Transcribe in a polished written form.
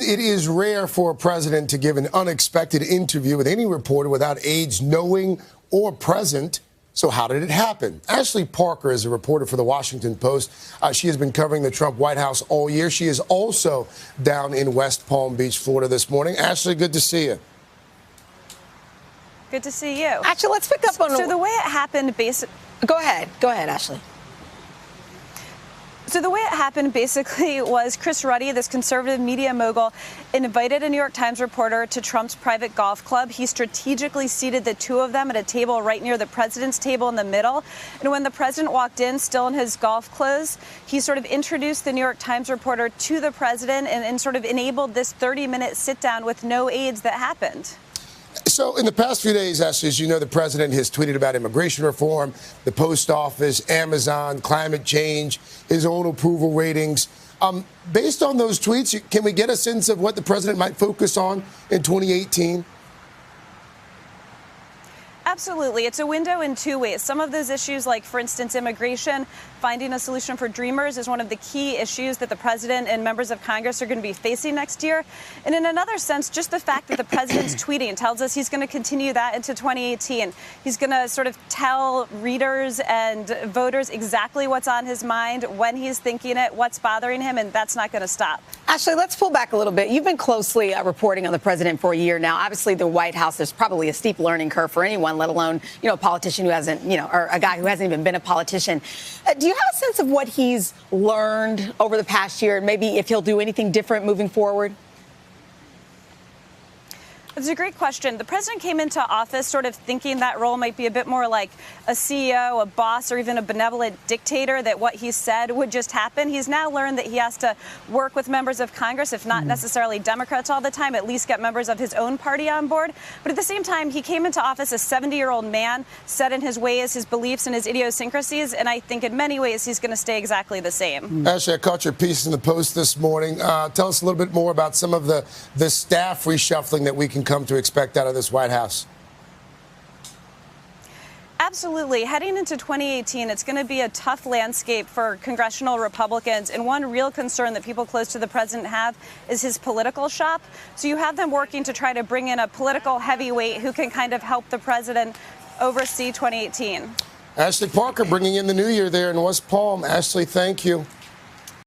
It is rare for a president to give an unexpected interview with any reporter without aides knowing or present. So how did it happen? Ashley Parker is a reporter for the Washington Post. She has been covering the Trump White House all year. She is also down in West Palm Beach, Florida this morning. Ashley, good to see you. Good to see you. Actually, let's pick up on... So the way it happened, Go ahead, Ashley. So the way it happened basically was Chris Ruddy, this conservative media mogul, invited a New York Times reporter to Trump's private golf club. He strategically seated the two of them at a table right near the president's table in the middle. And when the president walked in, still in his golf clothes, he sort of introduced the New York Times reporter to the president and sort of enabled this 30-minute sit-down with no aides that happened. So in the past few days, Ashley, as you know, the president has tweeted about immigration reform, the post office, Amazon, climate change, his own approval ratings. Based on those tweets, can we get a sense of what the president might focus on in 2018? Absolutely. It's a window in two ways. Some of those issues, like, for instance, immigration, finding a solution for Dreamers is one of the key issues that the president and members of Congress are going to be facing next year. And in another sense, just the fact that the president's tweeting tells us he's going to continue that into 2018. He's going to sort of tell readers and voters exactly what's on his mind, when he's thinking it, what's bothering him, and that's not going to stop. Ashley, let's pull back a little bit. You've been closely reporting on the president for a year now. Obviously, the White House, there's probably a steep learning curve for anyone, let alone, a politician who hasn't, or a guy who hasn't even been a politician. Do you have a sense of what he's learned over the past year and maybe if he'll do anything different moving forward? It's a great question. The president came into office sort of thinking that role might be a bit more like a CEO, a boss, or even a benevolent dictator, that what he said would just happen. He's now learned that he has to work with members of Congress, if not necessarily Democrats all the time, at least get members of his own party on board. But at the same time, he came into office a 70-year-old man, set in his ways, his beliefs, and his idiosyncrasies, and I think in many ways he's going to stay exactly the same. Ashley, I caught your piece in the Post this morning. Tell us a little bit more about some of the staff reshuffling that we can come to expect out of this White House. Absolutely. Heading into 2018, it's going to be a tough landscape for congressional Republicans. And one real concern that people close to the president have is his political shop. So you have them working to try to bring in a political heavyweight who can kind of help the president oversee 2018. Ashley Parker bringing in the new year there in West Palm. Ashley, thank you.